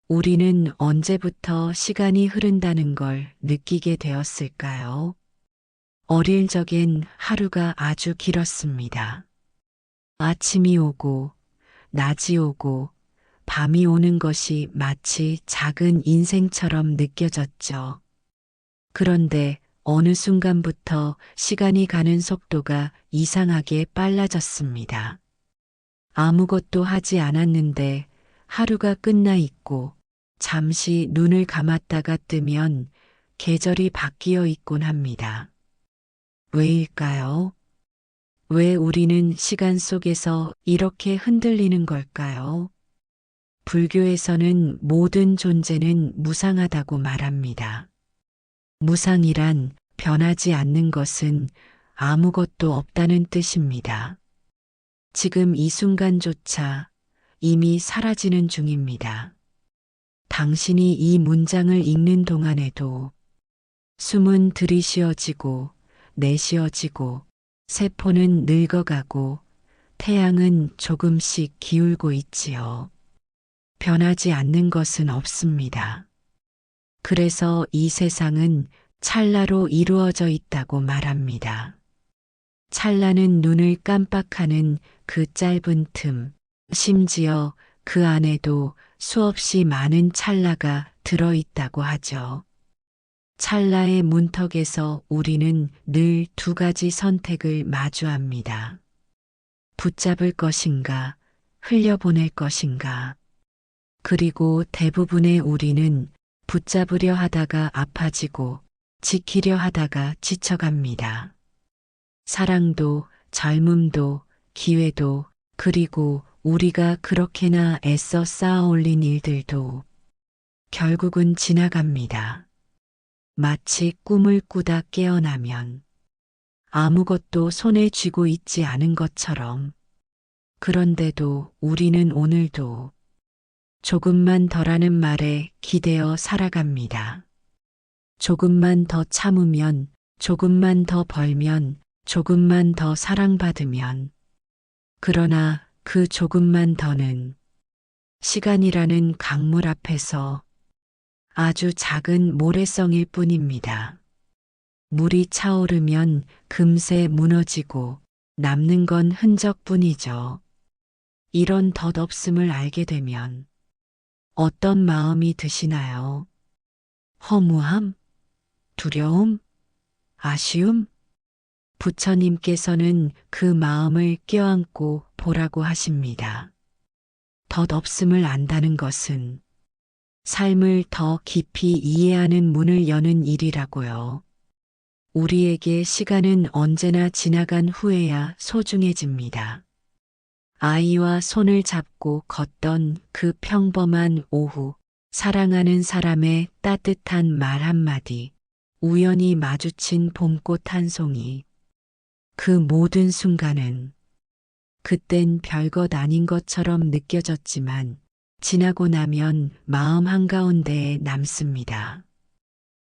우리는 언제부터 시간이 흐른다는 걸 느끼게 되었을까요? 어릴 적엔 하루가 아주 길었습니다. 아침이 오고, 낮이 오고, 밤이 오는 것이 마치 작은 인생처럼 느껴졌죠. 그런데 어느 순간부터 시간이 가는 속도가 이상하게 빨라졌습니다. 아무것도 하지 않았는데 하루가 끝나 있고 잠시 눈을 감았다가 뜨면 계절이 바뀌어 있곤 합니다. 왜일까요? 왜 우리는 시간 속에서 이렇게 흔들리는 걸까요? 불교에서는 모든 존재는 무상하다고 말합니다. 무상이란 변하지 않는 것은 아무것도 없다는 뜻입니다. 지금 이 순간조차 이미 사라지는 중입니다. 당신이 이 문장을 읽는 동안에도 숨은 들이쉬어지고 내쉬어지고 세포는 늙어가고 태양은 조금씩 기울고 있지요. 변하지 않는 것은 없습니다. 그래서 이 세상은 찰나로 이루어져 있다고 말합니다. 찰나는 눈을 깜빡하는 그 짧은 틈, 심지어 그 안에도 수없이 많은 찰나가 들어있다고 하죠. 찰나의 문턱에서 우리는 늘 두 가지 선택을 마주합니다. 붙잡을 것인가, 흘려보낼 것인가. 그리고 대부분의 우리는 붙잡으려 하다가 아파지고 지키려 하다가 지쳐갑니다. 사랑도 젊음도 기회도 그리고 우리가 그렇게나 애써 쌓아 올린 일들도 결국은 지나갑니다. 마치 꿈을 꾸다 깨어나면 아무것도 손에 쥐고 있지 않은 것처럼. 그런데도 우리는 오늘도 조금만 더라는 말에 기대어 살아갑니다. 조금만 더 참으면, 조금만 더 벌면, 조금만 더 사랑받으면. 그러나 그 조금만 더는 시간이라는 강물 앞에서 아주 작은 모래성일 뿐입니다. 물이 차오르면 금세 무너지고 남는 건 흔적뿐이죠. 이런 덧없음을 알게 되면 어떤 마음이 드시나요? 허무함? 두려움? 아쉬움? 부처님께서는 그 마음을 껴안고 보라고 하십니다. 덧없음을 안다는 것은 삶을 더 깊이 이해하는 문을 여는 일이라고요. 우리에게 시간은 언제나 지나간 후에야 소중해집니다. 아이와 손을 잡고 걷던 그 평범한 오후, 사랑하는 사람의 따뜻한 말 한마디, 우연히 마주친 봄꽃 한 송이, 그 모든 순간은 그땐 별것 아닌 것처럼 느껴졌지만 지나고 나면 마음 한가운데에 남습니다.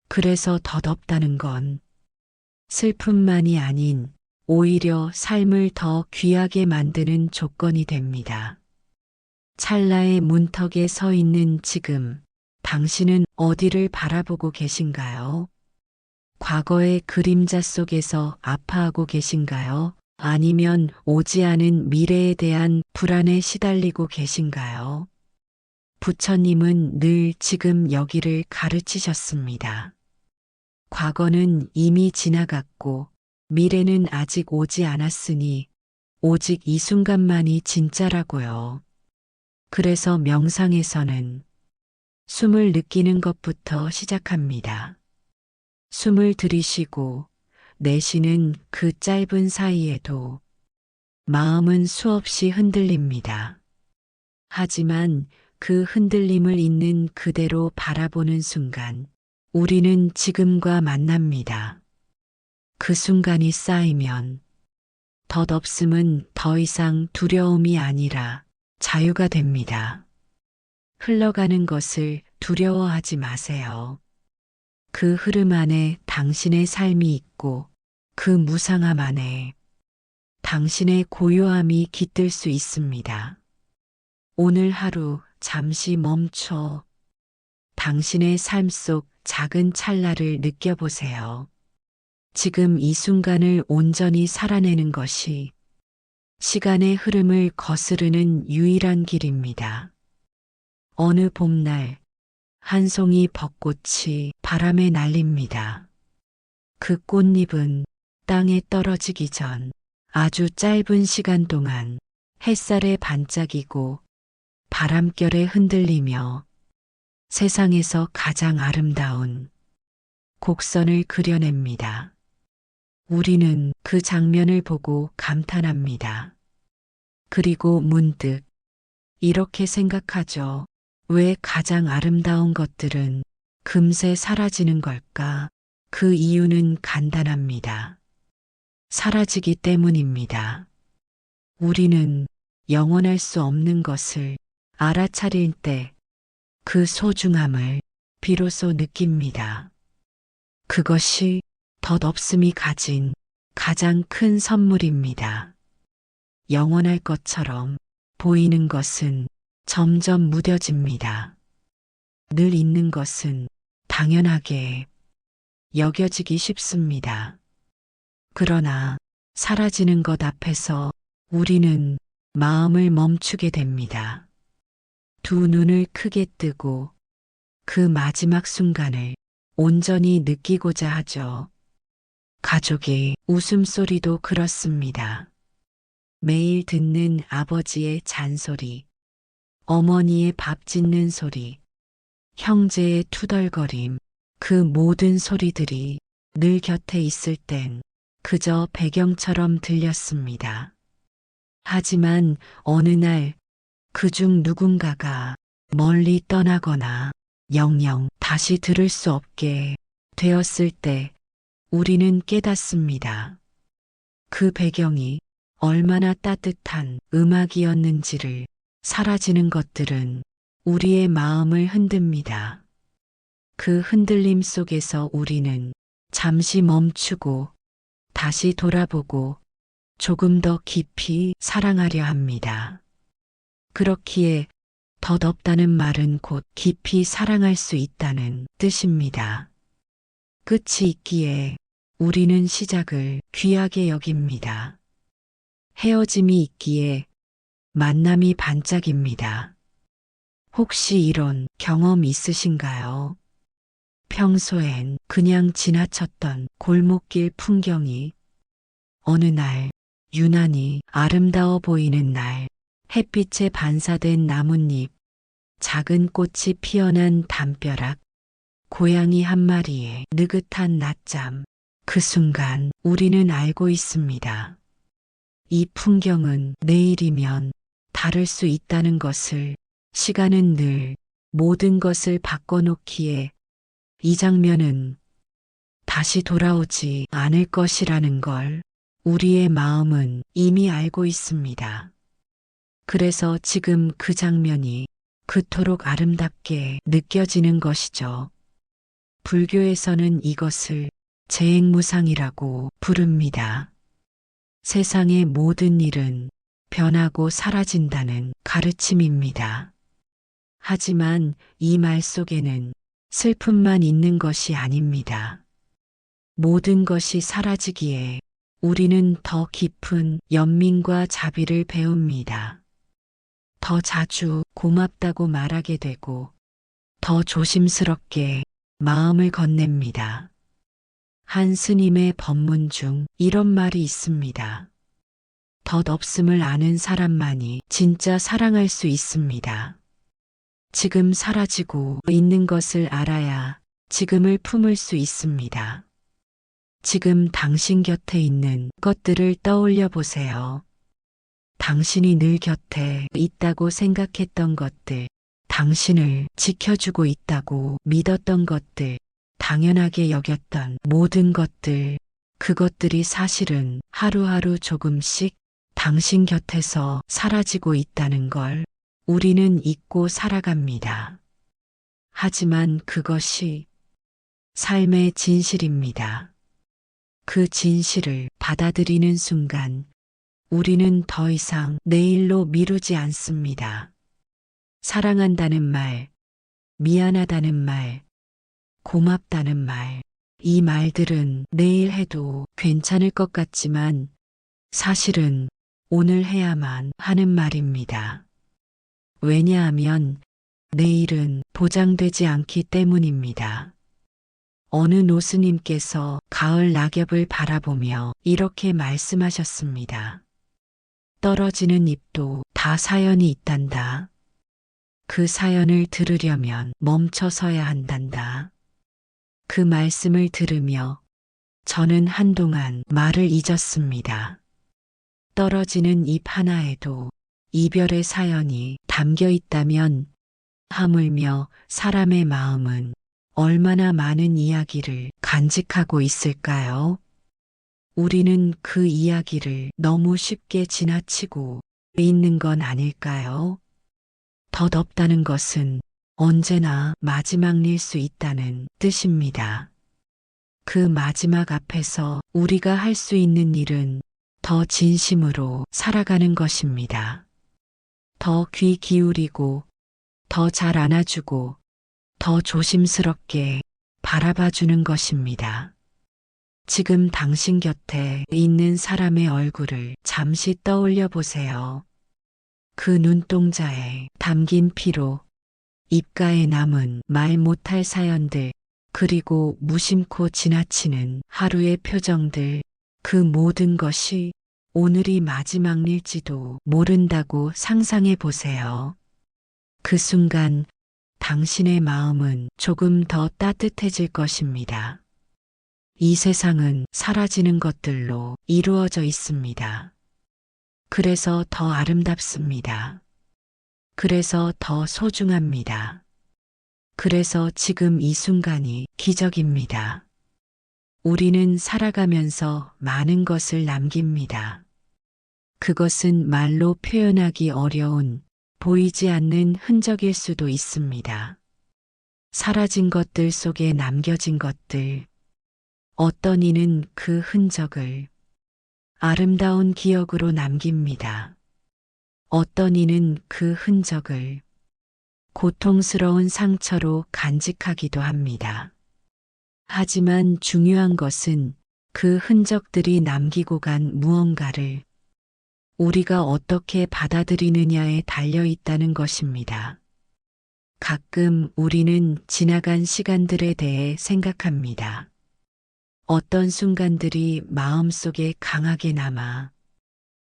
그래서 덧없다는 건 슬픔만이 아닌 오히려 삶을 더 귀하게 만드는 조건이 됩니다. 찰나의 문턱에 서 있는 지금, 당신은 어디를 바라보고 계신가요? 과거의 그림자 속에서 아파하고 계신가요? 아니면 오지 않은 미래에 대한 불안에 시달리고 계신가요? 부처님은 늘 지금 여기를 가르치셨습니다. 과거는 이미 지나갔고 미래는 아직 오지 않았으니 오직 이 순간만이 진짜라고요. 그래서 명상에서는 숨을 느끼는 것부터 시작합니다. 숨을 들이쉬고 내쉬는 그 짧은 사이에도 마음은 수없이 흔들립니다. 하지만 그 흔들림을 있는 그대로 바라보는 순간 우리는 지금과 만납니다. 그 순간이 쌓이면 덧없음은 더 이상 두려움이 아니라 자유가 됩니다. 흘러가는 것을 두려워하지 마세요. 그 흐름 안에 당신의 삶이 있고 그 무상함 안에 당신의 고요함이 깃들 수 있습니다. 오늘 하루 잠시 멈춰 당신의 삶 속 작은 찰나를 느껴보세요. 지금 이 순간을 온전히 살아내는 것이 시간의 흐름을 거스르는 유일한 길입니다. 어느 봄날, 한 송이 벚꽃이 바람에 날립니다. 그 꽃잎은 땅에 떨어지기 전 아주 짧은 시간 동안 햇살에 반짝이고 바람결에 흔들리며 세상에서 가장 아름다운 곡선을 그려냅니다. 우리는 그 장면을 보고 감탄합니다. 그리고 문득 이렇게 생각하죠. 왜 가장 아름다운 것들은 금세 사라지는 걸까? 그 이유는 간단합니다. 사라지기 때문입니다. 우리는 영원할 수 없는 것을 알아차릴 때 그 소중함을 비로소 느낍니다. 그것이 덧없음이 가진 가장 큰 선물입니다. 영원할 것처럼 보이는 것은 점점 무뎌집니다. 늘 있는 것은 당연하게 여겨지기 쉽습니다. 그러나 사라지는 것 앞에서 우리는 마음을 멈추게 됩니다. 두 눈을 크게 뜨고 그 마지막 순간을 온전히 느끼고자 하죠. 가족의 웃음소리도 그렇습니다. 매일 듣는 아버지의 잔소리, 어머니의 밥 짓는 소리, 형제의 투덜거림, 그 모든 소리들이 늘 곁에 있을 땐 그저 배경처럼 들렸습니다. 하지만 어느 날 그중 누군가가 멀리 떠나거나 영영 다시 들을 수 없게 되었을 때 우리는 깨닫습니다. 그 배경이 얼마나 따뜻한 음악이었는지를. 사라지는 것들은 우리의 마음을 흔듭니다. 그 흔들림 속에서 우리는 잠시 멈추고 다시 돌아보고 조금 더 깊이 사랑하려 합니다. 그렇기에 덧없다는 말은 곧 깊이 사랑할 수 있다는 뜻입니다. 끝이 있기에 우리는 시작을 귀하게 여깁니다. 헤어짐이 있기에 만남이 반짝입니다. 혹시 이런 경험 있으신가요? 평소엔 그냥 지나쳤던 골목길 풍경이 어느 날 유난히 아름다워 보이는 날, 햇빛에 반사된 나뭇잎, 작은 꽃이 피어난 담벼락, 고양이 한 마리의 느긋한 낮잠. 그 순간 우리는 알고 있습니다. 이 풍경은 내일이면 다를 수 있다는 것을. 시간은 늘 모든 것을 바꿔놓기에 이 장면은 다시 돌아오지 않을 것이라는 걸 우리의 마음은 이미 알고 있습니다. 그래서 지금 그 장면이 그토록 아름답게 느껴지는 것이죠. 불교에서는 이것을 재행무상이라고 부릅니다. 세상의 모든 일은 변하고 사라진다는 가르침입니다. 하지만 이 말 속에는 슬픔만 있는 것이 아닙니다. 모든 것이 사라지기에 우리는 더 깊은 연민과 자비를 배웁니다. 더 자주 고맙다고 말하게 되고 더 조심스럽게 마음을 건넵니다. 한 스님의 법문 중 이런 말이 있습니다. 덧없음을 아는 사람만이 진짜 사랑할 수 있습니다. 지금 사라지고 있는 것을 알아야 지금을 품을 수 있습니다. 지금 당신 곁에 있는 것들을 떠올려 보세요. 당신이 늘 곁에 있다고 생각했던 것들, 당신을 지켜주고 있다고 믿었던 것들, 당연하게 여겼던 모든 것들, 그것들이 사실은 하루하루 조금씩 당신 곁에서 사라지고 있다는 걸 우리는 잊고 살아갑니다. 하지만 그것이 삶의 진실입니다. 그 진실을 받아들이는 순간 우리는 더 이상 내일로 미루지 않습니다. 사랑한다는 말, 미안하다는 말, 고맙다는 말, 이 말들은 내일 해도 괜찮을 것 같지만 사실은 오늘 해야만 하는 말입니다. 왜냐하면 내일은 보장되지 않기 때문입니다. 어느 노스님께서 가을 낙엽을 바라보며 이렇게 말씀하셨습니다. 떨어지는 잎도 다 사연이 있단다. 그 사연을 들으려면 멈춰서야 한단다. 그 말씀을 들으며 저는 한동안 말을 잊었습니다. 떨어지는 잎 하나에도 이별의 사연이 담겨 있다면 하물며 사람의 마음은 얼마나 많은 이야기를 간직하고 있을까요? 우리는 그 이야기를 너무 쉽게 지나치고 있는 건 아닐까요? 덧없다는 것은 언제나 마지막일 수 있다는 뜻입니다. 그 마지막 앞에서 우리가 할 수 있는 일은 더 진심으로 살아가는 것입니다. 더 귀 기울이고, 더 잘 안아주고, 더 조심스럽게 바라봐 주는 것입니다. 지금 당신 곁에 있는 사람의 얼굴을 잠시 떠올려 보세요. 그 눈동자에 담긴 피로, 입가에 남은 말 못할 사연들, 그리고 무심코 지나치는 하루의 표정들, 그 모든 것이 오늘이 마지막일지도 모른다고 상상해 보세요. 그 순간 당신의 마음은 조금 더 따뜻해질 것입니다. 이 세상은 사라지는 것들로 이루어져 있습니다. 그래서 더 아름답습니다. 그래서 더 소중합니다. 그래서 지금 이 순간이 기적입니다. 우리는 살아가면서 많은 것을 남깁니다. 그것은 말로 표현하기 어려운 보이지 않는 흔적일 수도 있습니다. 사라진 것들 속에 남겨진 것들, 어떤 이는 그 흔적을 아름다운 기억으로 남깁니다. 어떤 이는 그 흔적을 고통스러운 상처로 간직하기도 합니다. 하지만 중요한 것은 그 흔적들이 남기고 간 무언가를 우리가 어떻게 받아들이느냐에 달려 있다는 것입니다. 가끔 우리는 지나간 시간들에 대해 생각합니다. 어떤 순간들이 마음속에 강하게 남아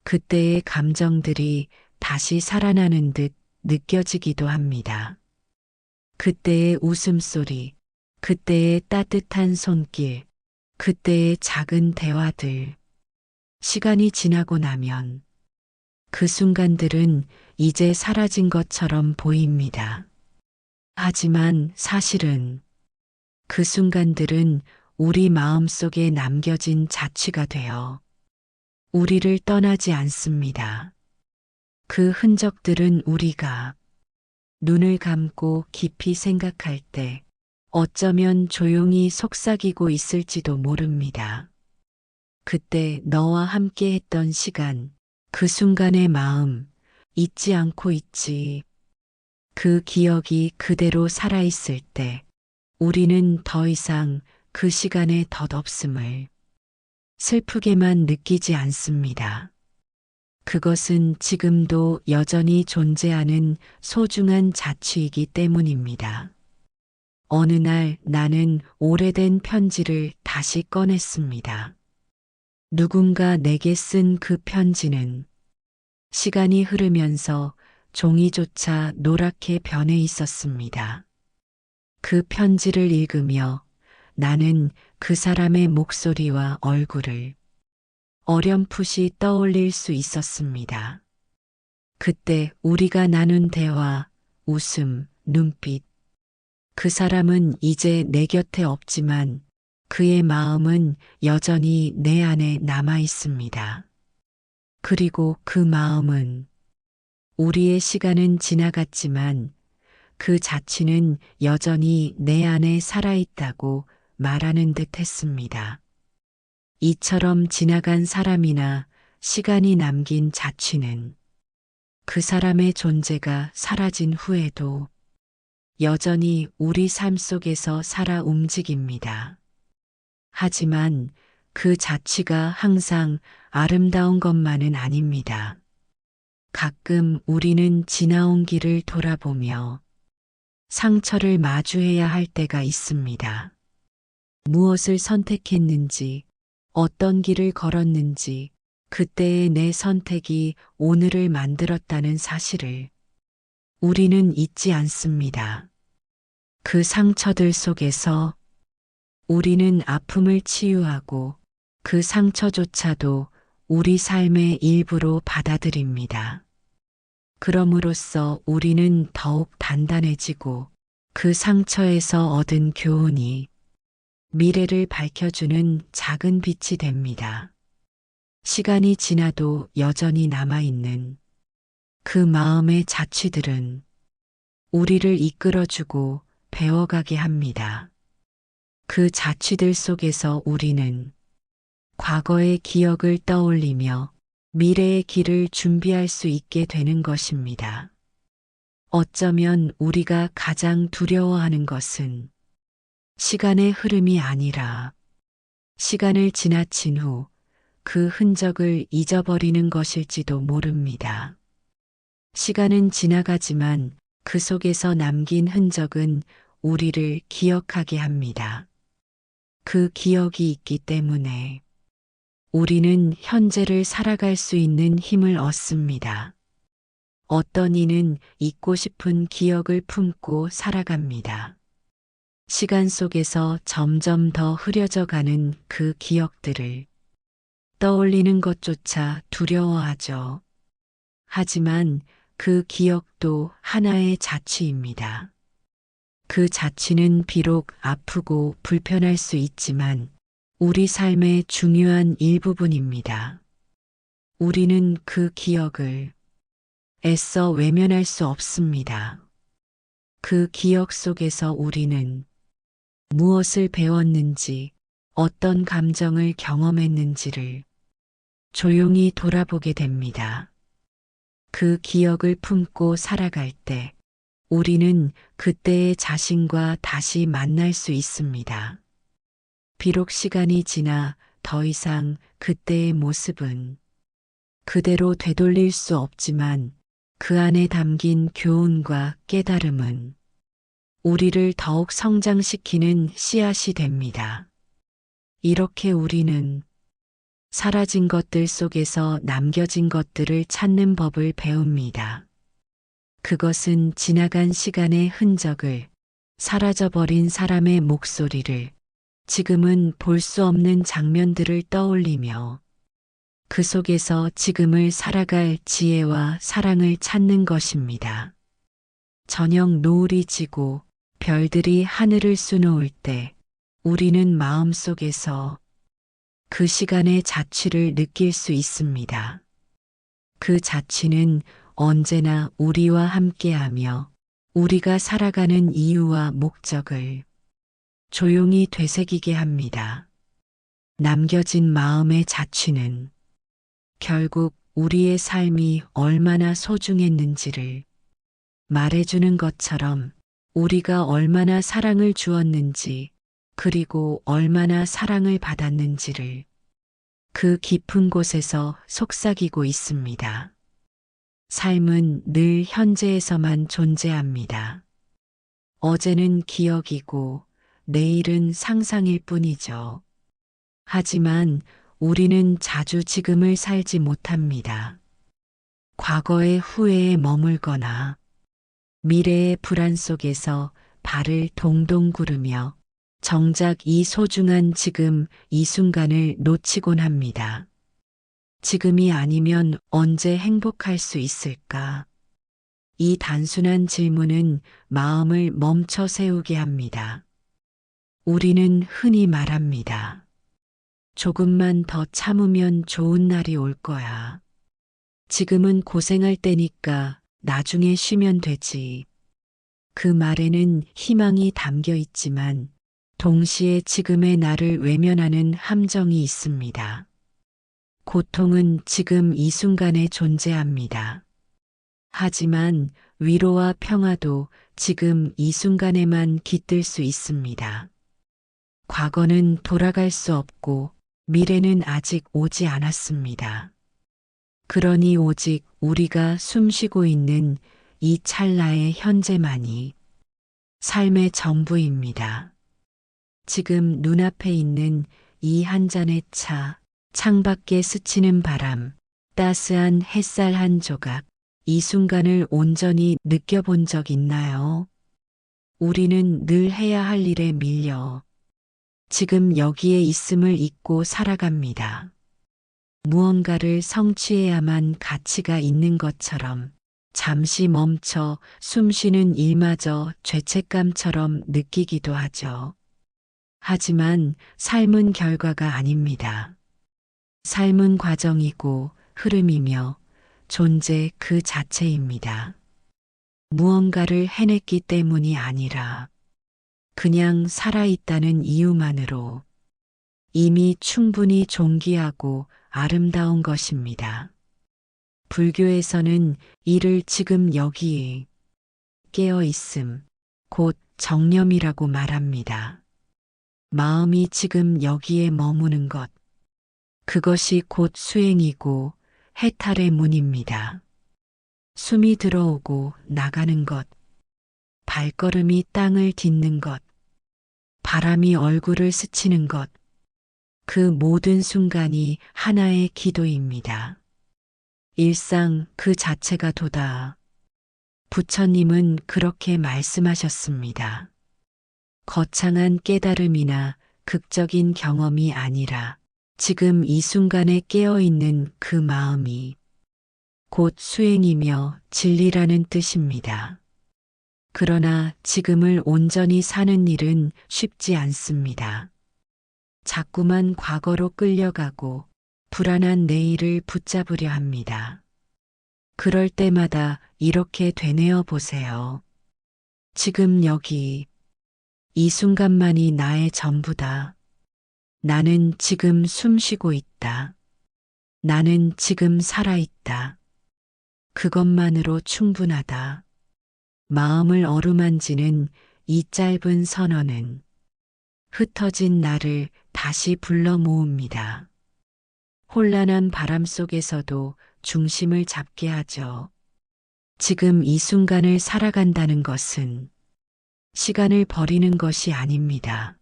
그때의 감정들이 다시 살아나는 듯 느껴지기도 합니다. 그때의 웃음소리, 그때의 따뜻한 손길, 그때의 작은 대화들. 시간이 지나고 나면 그 순간들은 이제 사라진 것처럼 보입니다. 하지만 사실은 그 순간들은 우리 마음속에 남겨진 자취가 되어 우리를 떠나지 않습니다. 그 흔적들은 우리가 눈을 감고 깊이 생각할 때 어쩌면 조용히 속삭이고 있을지도 모릅니다. 그때 너와 함께 했던 시간, 그 순간의 마음, 잊지 않고 있지. 그 기억이 그대로 살아있을 때 우리는 더 이상 그 시간의 덧없음을 슬프게만 느끼지 않습니다. 그것은 지금도 여전히 존재하는 소중한 자취이기 때문입니다. 어느 날 나는 오래된 편지를 다시 꺼냈습니다. 누군가 내게 쓴 그 편지는 시간이 흐르면서 종이조차 노랗게 변해 있었습니다. 그 편지를 읽으며 나는 그 사람의 목소리와 얼굴을 어렴풋이 떠올릴 수 있었습니다. 그때 우리가 나눈 대화, 웃음, 눈빛. 그 사람은 이제 내 곁에 없지만 그의 마음은 여전히 내 안에 남아 있습니다. 그리고 그 마음은 우리의 시간은 지나갔지만 그 자취는 여전히 내 안에 살아있다고 말하는 듯 했습니다. 이처럼 지나간 사람이나 시간이 남긴 자취는 그 사람의 존재가 사라진 후에도 여전히 우리 삶 속에서 살아 움직입니다. 하지만 그 자취가 항상 아름다운 것만은 아닙니다. 가끔 우리는 지나온 길을 돌아보며 상처를 마주해야 할 때가 있습니다. 무엇을 선택했는지, 어떤 길을 걸었는지, 그때의 내 선택이 오늘을 만들었다는 사실을 우리는 잊지 않습니다. 그 상처들 속에서 우리는 아픔을 치유하고 그 상처조차도 우리 삶의 일부로 받아들입니다. 그럼으로써 우리는 더욱 단단해지고 그 상처에서 얻은 교훈이 미래를 밝혀주는 작은 빛이 됩니다. 시간이 지나도 여전히 남아있는 그 마음의 자취들은 우리를 이끌어주고 배워가게 합니다. 그 자취들 속에서 우리는 과거의 기억을 떠올리며 미래의 길을 준비할 수 있게 되는 것입니다. 어쩌면 우리가 가장 두려워하는 것은 시간의 흐름이 아니라 시간을 지나친 후 그 흔적을 잊어버리는 것일지도 모릅니다. 시간은 지나가지만 그 속에서 남긴 흔적은 우리를 기억하게 합니다. 그 기억이 있기 때문에 우리는 현재를 살아갈 수 있는 힘을 얻습니다. 어떤 이는 잊고 싶은 기억을 품고 살아갑니다. 시간 속에서 점점 더 흐려져 가는 그 기억들을 떠올리는 것조차 두려워하죠. 하지만 그 기억도 하나의 자취입니다. 그 자취는 비록 아프고 불편할 수 있지만 우리 삶의 중요한 일부분입니다. 우리는 그 기억을 애써 외면할 수 없습니다. 그 기억 속에서 우리는 무엇을 배웠는지, 어떤 감정을 경험했는지를 조용히 돌아보게 됩니다. 그 기억을 품고 살아갈 때 우리는 그때의 자신과 다시 만날 수 있습니다. 비록 시간이 지나 더 이상 그때의 모습은 그대로 되돌릴 수 없지만 그 안에 담긴 교훈과 깨달음은 우리를 더욱 성장시키는 씨앗이 됩니다. 이렇게 우리는 사라진 것들 속에서 남겨진 것들을 찾는 법을 배웁니다. 그것은 지나간 시간의 흔적을, 사라져버린 사람의 목소리를, 지금은 볼 수 없는 장면들을 떠올리며 그 속에서 지금을 살아갈 지혜와 사랑을 찾는 것입니다. 저녁 노을이 지고 별들이 하늘을 수놓을 때 우리는 마음속에서 그 시간의 자취를 느낄 수 있습니다. 그 자취는 언제나 우리와 함께하며 우리가 살아가는 이유와 목적을 조용히 되새기게 합니다. 남겨진 마음의 자취는 결국 우리의 삶이 얼마나 소중했는지를 말해주는 것처럼 우리가 얼마나 사랑을 주었는지 그리고 얼마나 사랑을 받았는지를 그 깊은 곳에서 속삭이고 있습니다. 삶은 늘 현재에서만 존재합니다. 어제는 기억이고 내일은 상상일 뿐이죠. 하지만 우리는 자주 지금을 살지 못합니다. 과거의 후회에 머물거나 미래의 불안 속에서 발을 동동 구르며 정작 이 소중한 지금 이 순간을 놓치곤 합니다. 지금이 아니면 언제 행복할 수 있을까? 이 단순한 질문은 마음을 멈춰 세우게 합니다. 우리는 흔히 말합니다. 조금만 더 참으면 좋은 날이 올 거야. 지금은 고생할 때니까 나중에 쉬면 되지. 그 말에는 희망이 담겨 있지만 동시에 지금의 나를 외면하는 함정이 있습니다. 고통은 지금 이 순간에 존재합니다. 하지만 위로와 평화도 지금 이 순간에만 깃들 수 있습니다. 과거는 돌아갈 수 없고 미래는 아직 오지 않았습니다. 그러니 오직 우리가 숨쉬고 있는 이 찰나의 현재만이 삶의 전부입니다. 지금 눈앞에 있는 이 한 잔의 차, 창밖에 스치는 바람, 따스한 햇살 한 조각, 이 순간을 온전히 느껴본 적 있나요? 우리는 늘 해야 할 일에 밀려 지금 여기에 있음을 잊고 살아갑니다. 무언가를 성취해야만 가치가 있는 것처럼 잠시 멈춰 숨 쉬는 일마저 죄책감처럼 느끼기도 하죠. 하지만 삶은 결과가 아닙니다. 삶은 과정이고 흐름이며 존재 그 자체입니다. 무언가를 해냈기 때문이 아니라 그냥 살아있다는 이유만으로 이미 충분히 존귀하고 아름다운 것입니다. 불교에서는 이를 지금 여기에 깨어 있음, 곧 정념이라고 말합니다. 마음이 지금 여기에 머무는 것, 그것이 곧 수행이고 해탈의 문입니다. 숨이 들어오고 나가는 것, 발걸음이 땅을 딛는 것, 바람이 얼굴을 스치는 것, 그 모든 순간이 하나의 기도입니다. 일상 그 자체가 도다. 부처님은 그렇게 말씀하셨습니다. 거창한 깨달음이나 극적인 경험이 아니라 지금 이 순간에 깨어있는 그 마음이 곧 수행이며 진리라는 뜻입니다. 그러나 지금을 온전히 사는 일은 쉽지 않습니다. 자꾸만 과거로 끌려가고 불안한 내일을 붙잡으려 합니다. 그럴 때마다 이렇게 되뇌어 보세요. 지금 여기, 이 순간만이 나의 전부다. 나는 지금 숨 쉬고 있다. 나는 지금 살아있다. 그것만으로 충분하다. 마음을 어루만지는 이 짧은 선언은 흩어진 나를 다시 불러 모읍니다. 혼란한 바람 속에서도 중심을 잡게 하죠. 지금 이 순간을 살아간다는 것은 시간을 버리는 것이 아닙니다.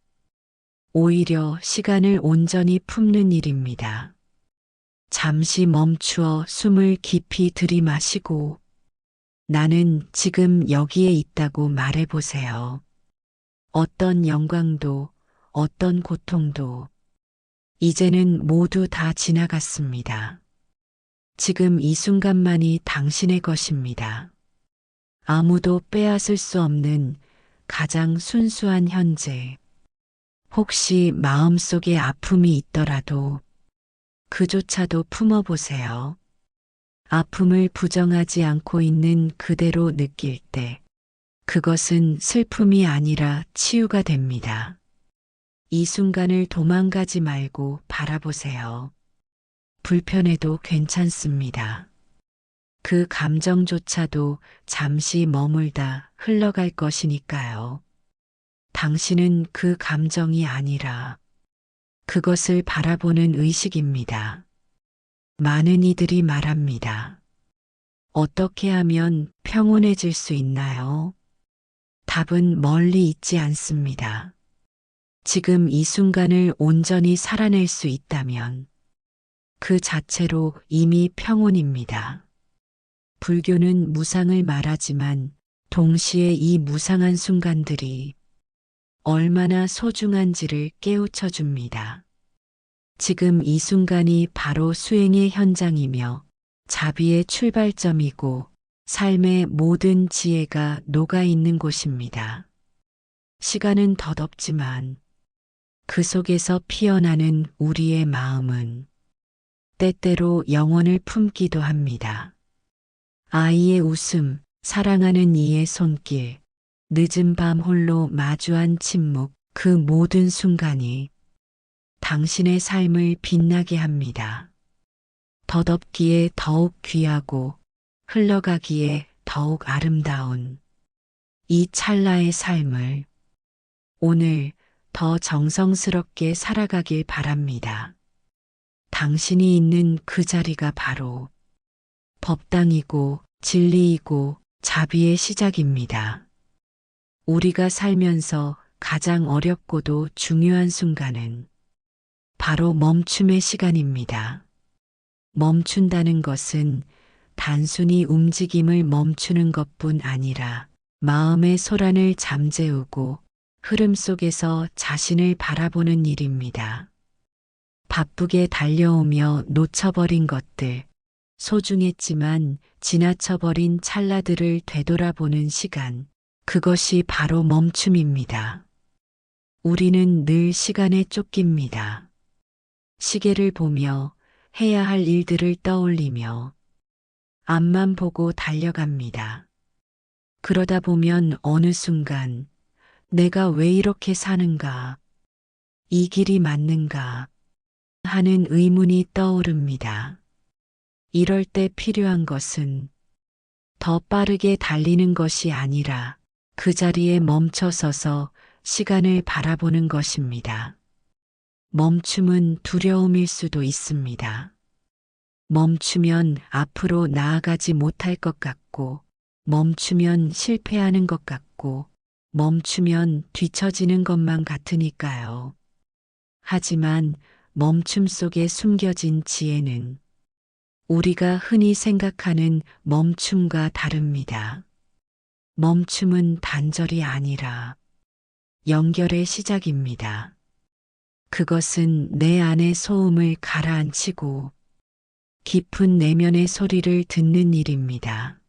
오히려 시간을 온전히 품는 일입니다. 잠시 멈추어 숨을 깊이 들이마시고 나는 지금 여기에 있다고 말해보세요. 어떤 영광도 어떤 고통도 이제는 모두 다 지나갔습니다. 지금 이 순간만이 당신의 것입니다. 아무도 빼앗을 수 없는 가장 순수한 현재. 혹시 마음속에 아픔이 있더라도 그조차도 품어보세요. 아픔을 부정하지 않고 있는 그대로 느낄 때 그것은 슬픔이 아니라 치유가 됩니다. 이 순간을 도망가지 말고 바라보세요. 불편해도 괜찮습니다. 그 감정조차도 잠시 머물다 흘러갈 것이니까요. 당신은 그 감정이 아니라 그것을 바라보는 의식입니다. 많은 이들이 말합니다. 어떻게 하면 평온해질 수 있나요? 답은 멀리 있지 않습니다. 지금 이 순간을 온전히 살아낼 수 있다면 그 자체로 이미 평온입니다. 불교는 무상을 말하지만 동시에 이 무상한 순간들이 얼마나 소중한지를 깨우쳐 줍니다. 지금 이 순간이 바로 수행의 현장이며 자비의 출발점이고 삶의 모든 지혜가 녹아있는 곳입니다. 시간은 덧없지만 그 속에서 피어나는 우리의 마음은 때때로 영혼을 품기도 합니다. 아이의 웃음, 사랑하는 이의 손길, 늦은 밤 홀로 마주한 침묵, 그 모든 순간이 당신의 삶을 빛나게 합니다. 덧없기에 더욱 귀하고 흘러가기에 더욱 아름다운 이 찰나의 삶을 오늘 더 정성스럽게 살아가길 바랍니다. 당신이 있는 그 자리가 바로 법당이고 진리이고 자비의 시작입니다. 우리가 살면서 가장 어렵고도 중요한 순간은 바로 멈춤의 시간입니다. 멈춘다는 것은 단순히 움직임을 멈추는 것뿐 아니라 마음의 소란을 잠재우고 흐름 속에서 자신을 바라보는 일입니다. 바쁘게 달려오며 놓쳐버린 것들, 소중했지만 지나쳐버린 찰나들을 되돌아보는 시간, 그것이 바로 멈춤입니다. 우리는 늘 시간에 쫓깁니다. 시계를 보며 해야 할 일들을 떠올리며 앞만 보고 달려갑니다. 그러다 보면 어느 순간 내가 왜 이렇게 사는가, 이 길이 맞는가 하는 의문이 떠오릅니다. 이럴 때 필요한 것은 더 빠르게 달리는 것이 아니라 그 자리에 멈춰서서 시간을 바라보는 것입니다. 멈춤은 두려움일 수도 있습니다. 멈추면 앞으로 나아가지 못할 것 같고, 멈추면 실패하는 것 같고, 멈추면 뒤처지는 것만 같으니까요. 하지만 멈춤 속에 숨겨진 지혜는 우리가 흔히 생각하는 멈춤과 다릅니다. 멈춤은 단절이 아니라 연결의 시작입니다. 그것은 내 안의 소음을 가라앉히고 깊은 내면의 소리를 듣는 일입니다.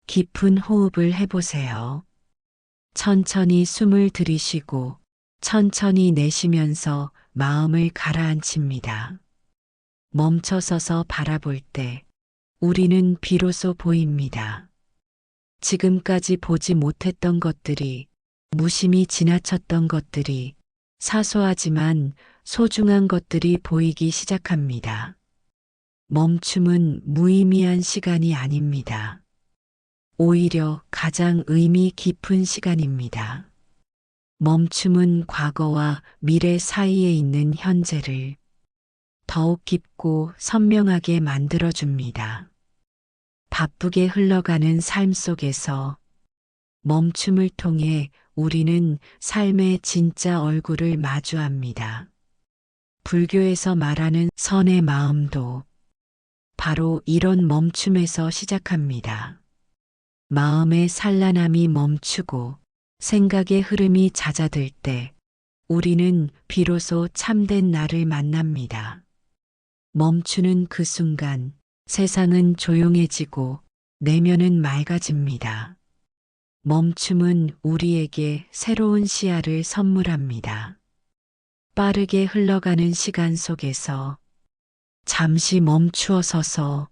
깊은 호흡을 해보세요. 천천히 숨을 들이쉬고 천천히 내쉬면서 마음을 가라앉힙니다. 멈춰서서 바라볼 때 우리는 비로소 보입니다. 지금까지 보지 못했던 것들이, 무심히 지나쳤던 것들이, 사소하지만 소중한 것들이 보이기 시작합니다. 멈춤은 무의미한 시간이 아닙니다. 오히려 가장 의미 깊은 시간입니다. 멈춤은 과거와 미래 사이에 있는 현재를 더욱 깊고 선명하게 만들어줍니다. 바쁘게 흘러가는 삶 속에서 멈춤을 통해 우리는 삶의 진짜 얼굴을 마주합니다. 불교에서 말하는 선의 마음도 바로 이런 멈춤에서 시작합니다. 마음의 산란함이 멈추고 생각의 흐름이 잦아들 때 우리는 비로소 참된 나를 만납니다. 멈추는 그 순간 세상은 조용해지고 내면은 맑아집니다. 멈춤은 우리에게 새로운 시야를 선물합니다. 빠르게 흘러가는 시간 속에서 잠시 멈추어 서서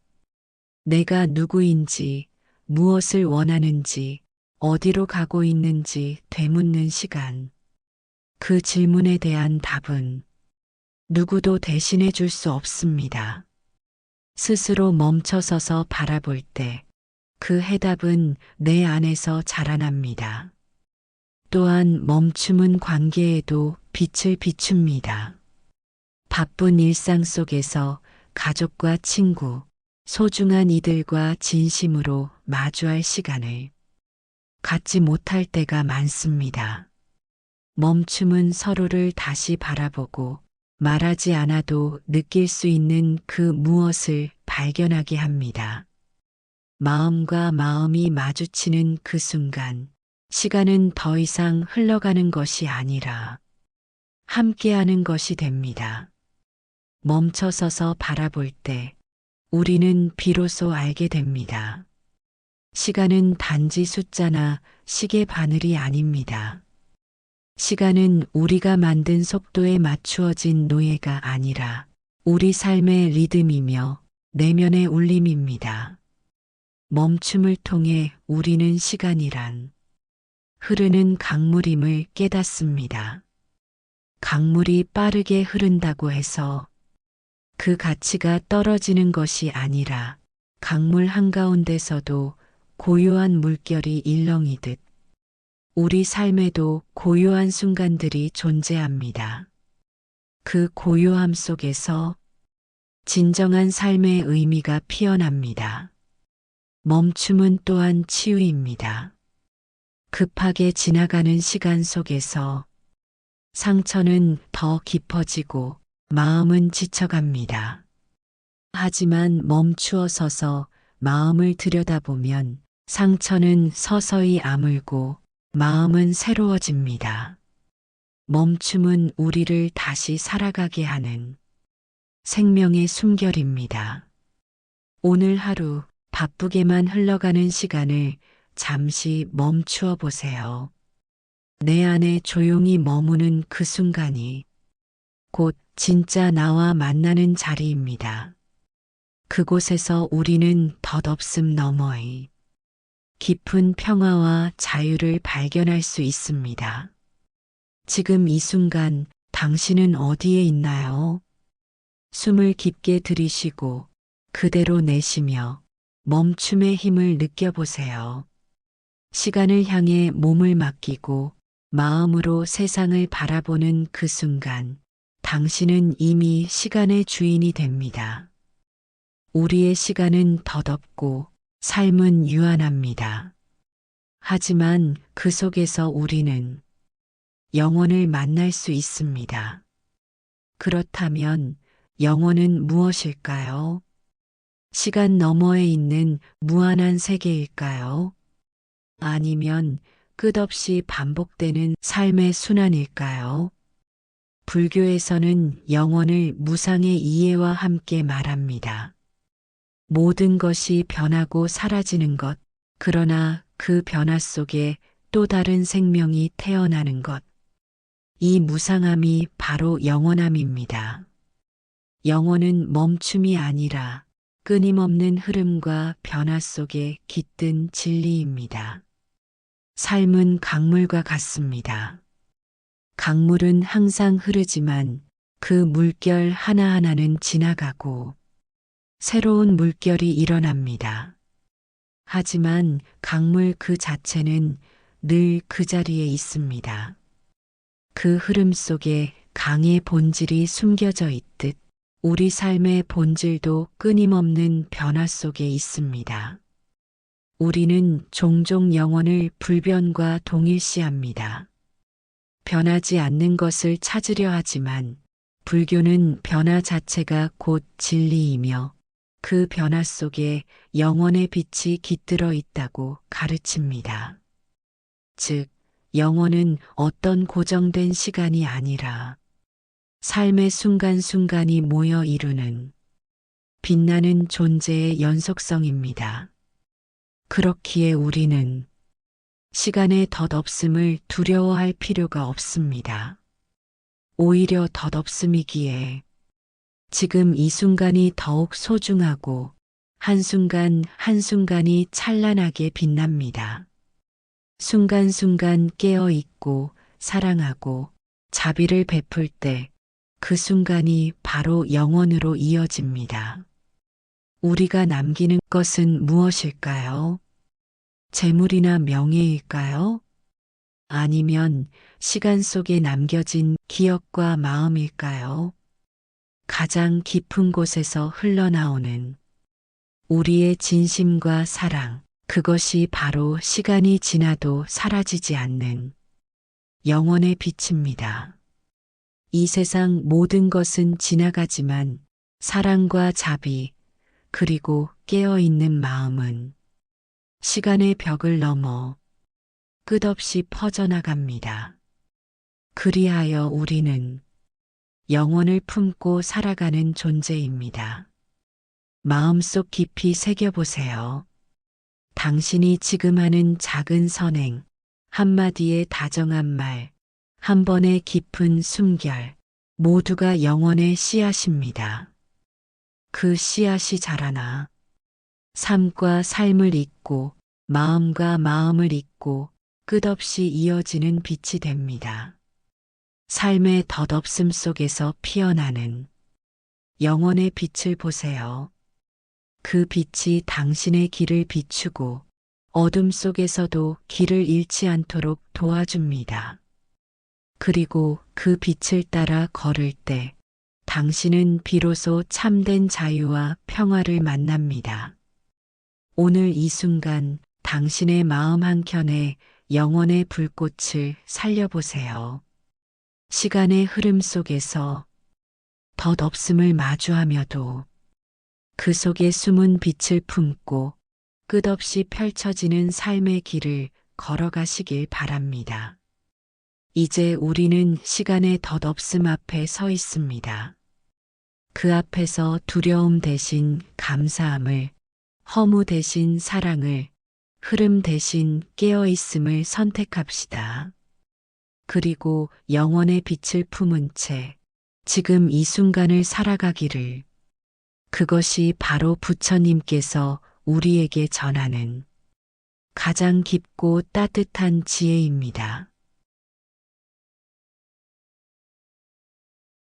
내가 누구인지, 무엇을 원하는지, 어디로 가고 있는지 되묻는 시간. 그 질문에 대한 답은 누구도 대신해 줄 수 없습니다. 스스로 멈춰서서 바라볼 때 그 해답은 내 안에서 자라납니다. 또한 멈춤은 관계에도 빛을 비춥니다. 바쁜 일상 속에서 가족과 친구, 소중한 이들과 진심으로 마주할 시간을 갖지 못할 때가 많습니다. 멈춤은 서로를 다시 바라보고 말하지 않아도 느낄 수 있는 그 무엇을 발견하게 합니다. 마음과 마음이 마주치는 그 순간, 시간은 더 이상 흘러가는 것이 아니라 함께하는 것이 됩니다. 멈춰서서 바라볼 때 우리는 비로소 알게 됩니다. 시간은 단지 숫자나 시계 바늘이 아닙니다. 시간은 우리가 만든 속도에 맞추어진 노예가 아니라 우리 삶의 리듬이며 내면의 울림입니다. 멈춤을 통해 우리는 시간이란 흐르는 강물임을 깨닫습니다. 강물이 빠르게 흐른다고 해서 그 가치가 떨어지는 것이 아니라 강물 한가운데서도 고요한 물결이 일렁이듯 우리 삶에도 고요한 순간들이 존재합니다. 그 고요함 속에서 진정한 삶의 의미가 피어납니다. 멈춤은 또한 치유입니다. 급하게 지나가는 시간 속에서 상처는 더 깊어지고 마음은 지쳐갑니다. 하지만 멈추어 서서 마음을 들여다보면 상처는 서서히 아물고 마음은 새로워집니다. 멈춤은 우리를 다시 살아가게 하는 생명의 숨결입니다. 오늘 하루 바쁘게만 흘러가는 시간을 잠시 멈추어 보세요. 내 안에 조용히 머무는 그 순간이 곧 진짜 나와 만나는 자리입니다. 그곳에서 우리는 덧없음 너머의 깊은 평화와 자유를 발견할 수 있습니다. 지금 이 순간 당신은 어디에 있나요? 숨을 깊게 들이쉬고 그대로 내쉬며 멈춤의 힘을 느껴보세요. 시간을 향해 몸을 맡기고 마음으로 세상을 바라보는 그 순간 당신은 이미 시간의 주인이 됩니다. 우리의 시간은 덧없고 삶은 유한합니다. 하지만 그 속에서 우리는 영원을 만날 수 있습니다. 그렇다면 영원은 무엇일까요? 시간 너머에 있는 무한한 세계일까요? 아니면 끝없이 반복되는 삶의 순환일까요? 불교에서는 영원을 무상의 이해와 함께 말합니다. 모든 것이 변하고 사라지는 것, 그러나 그 변화 속에 또 다른 생명이 태어나는 것. 이 무상함이 바로 영원함입니다. 영원은 멈춤이 아니라 끊임없는 흐름과 변화 속에 깃든 진리입니다. 삶은 강물과 같습니다. 강물은 항상 흐르지만 그 물결 하나하나는 지나가고 새로운 물결이 일어납니다. 하지만 강물 그 자체는 늘 그 자리에 있습니다. 그 흐름 속에 강의 본질이 숨겨져 있듯 우리 삶의 본질도 끊임없는 변화 속에 있습니다. 우리는 종종 영혼을 불변과 동일시합니다. 변하지 않는 것을 찾으려 하지만 불교는 변화 자체가 곧 진리이며 그 변화 속에 영혼의 빛이 깃들어 있다고 가르칩니다. 즉, 영혼은 어떤 고정된 시간이 아니라 삶의 순간순간이 모여 이루는 빛나는 존재의 연속성입니다. 그렇기에 우리는 시간의 덧없음을 두려워할 필요가 없습니다. 오히려 덧없음이기에 지금 이 순간이 더욱 소중하고 한순간 한순간이 찬란하게 빛납니다. 순간순간 깨어 있고 사랑하고 자비를 베풀 때 그 순간이 바로 영원으로 이어집니다. 우리가 남기는 것은 무엇일까요? 재물이나 명예일까요? 아니면 시간 속에 남겨진 기억과 마음일까요? 가장 깊은 곳에서 흘러나오는 우리의 진심과 사랑, 그것이 바로 시간이 지나도 사라지지 않는 영원의 빛입니다. 이 세상 모든 것은 지나가지만 사랑과 자비, 그리고 깨어있는 마음은 시간의 벽을 넘어 끝없이 퍼져나갑니다. 그리하여 우리는 영혼을 품고 살아가는 존재입니다. 마음속 깊이 새겨보세요. 당신이 지금 하는 작은 선행, 한마디의 다정한 말, 한 번의 깊은 숨결, 모두가 영혼의 씨앗입니다. 그 씨앗이 자라나 삶과 삶을 잇고 마음과 마음을 잇고 끝없이 이어지는 빛이 됩니다. 삶의 덧없음 속에서 피어나는 영혼의 빛을 보세요. 그 빛이 당신의 길을 비추고 어둠 속에서도 길을 잃지 않도록 도와줍니다. 그리고 그 빛을 따라 걸을 때 당신은 비로소 참된 자유와 평화를 만납니다. 오늘 이 순간 당신의 마음 한켠에 영혼의 불꽃을 살려보세요. 시간의 흐름 속에서 덧없음을 마주하며도 그 속에 숨은 빛을 품고 끝없이 펼쳐지는 삶의 길을 걸어가시길 바랍니다. 이제 우리는 시간의 덧없음 앞에 서 있습니다. 그 앞에서 두려움 대신 감사함을, 허무 대신 사랑을, 흐름 대신 깨어있음을 선택합시다. 그리고 영원의 빛을 품은 채 지금 이 순간을 살아가기를. 그것이 바로 부처님께서 우리에게 전하는 가장 깊고 따뜻한 지혜입니다.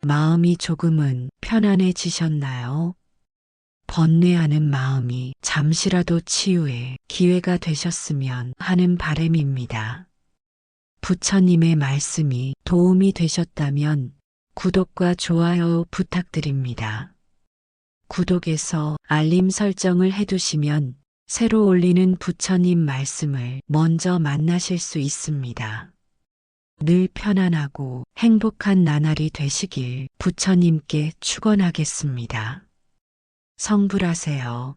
마음이 조금은 편안해지셨나요? 번뇌하는 마음이 잠시라도 치유의 기회가 되셨으면 하는 바람입니다. 부처님의 말씀이 도움이 되셨다면 구독과 좋아요 부탁드립니다. 구독에서 알림 설정을 해두시면 새로 올리는 부처님 말씀을 먼저 만나실 수 있습니다. 늘 편안하고 행복한 나날이 되시길 부처님께 축원하겠습니다. 성불하세요.